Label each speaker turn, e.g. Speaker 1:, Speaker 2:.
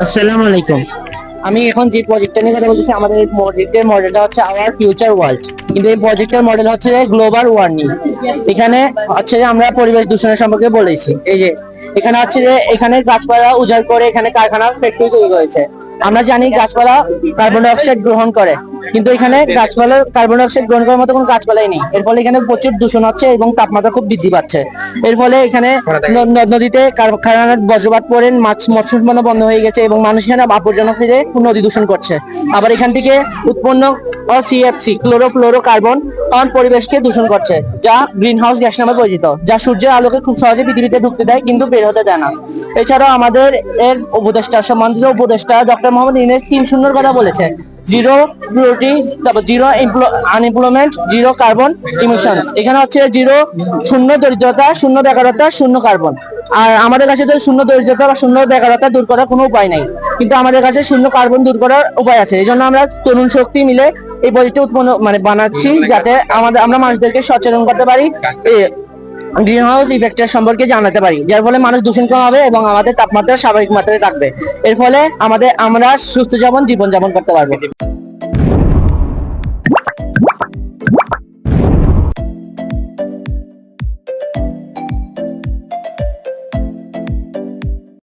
Speaker 1: আসসালামু আলাইকুম। আমি এখন যে প্রজেক্টটা নিয়ে কথা বলতেছি, আমাদের এই প্রজেক্টের মডেলটা হচ্ছে আওয়ার ফিউচার ওয়ার্ল্ড। কিন্তু এই প্রজেক্টের মডেল হচ্ছে গ্লোবাল ওয়ার্মিং। এখানে হচ্ছে যে আমরা পরিবেশ দূষণের সম্পর্কে বলেছি। এই যে এখানে হচ্ছে যে এখানে গাছপালা উজাড় করে এখানে কারখানা ফ্যাক্টরি তৈরি হয়েছে। আমরা জানি গাছপালা কার্বন ডাই অক্সাইড গ্রহণ করে, কিন্তু এখানে গাছপালা কার্বন ডাই অক্সাইড গ্রহণ করার মতো কোনো গাছপালাই নেই। এর ফলে এখানে প্রচুর দূষণ হচ্ছে এবং তাপমাত্রা খুব বৃদ্ধি পাচ্ছে। এর ফলে এখানে নদ নদীতে কারখানার বজ্রপাত পড়ে মাছ মৎস্য উৎপন্ন বন্ধ হয়ে গেছে এবং মানুষ এখানে আবর্জনা ফিরে নদী দূষণ করছে। আবার এখান থেকে উৎপন্ন সিএফসি ক্লোরোফ্লোরো কার্বন পরিবেশকে দূষণ করছে, যা গ্রিন হাউস গ্যাস নামে পরিচিত, যা সূর্যের আলোকে খুব সহজে পৃথিবীতে ঢুকতে দেয় কিন্তু বের হতে দেয় না। এছাড়াও আমাদের এর উপদেষ্টা সম্মানিত উপদেষ্টা ডক্টর মোহাম্মদ ইউনূস ৩-০ কথা বলেছে। জিরো প্রোটি, তারপর zero unemployment, zero carbon emissions. এখানে হচ্ছে জিরো, শূন্য দরিদ্রতা, শূন্য বেকারত্ব, শূন্য কার্বন। আর আমাদের কাছে তো শূন্য দরিদ্রতা বা শূন্য বেকারত্ব দূর করার কোনো উপায় নাই, কিন্তু আমাদের কাছে শূন্য কার্বন দূর করার উপায় আছে। এই জন্য আমরা তরুণ শক্তি মিলে এই প্রজেক্টটা উৎপন্ন বানাচ্ছি, যাতে আমরা মানুষদেরকে সচেতন করতে পারি, গ্রিন হাউস ইফেক্টের সম্পর্কে জানাতে পারি, যার ফলে মানুষ দূষণ কম হবে এবং আমাদের তাপমাত্রা স্বাভাবিক মাত্রায় থাকবে। এর ফলে আমরা সুস্থ জীবন যাপন করতে পারবো।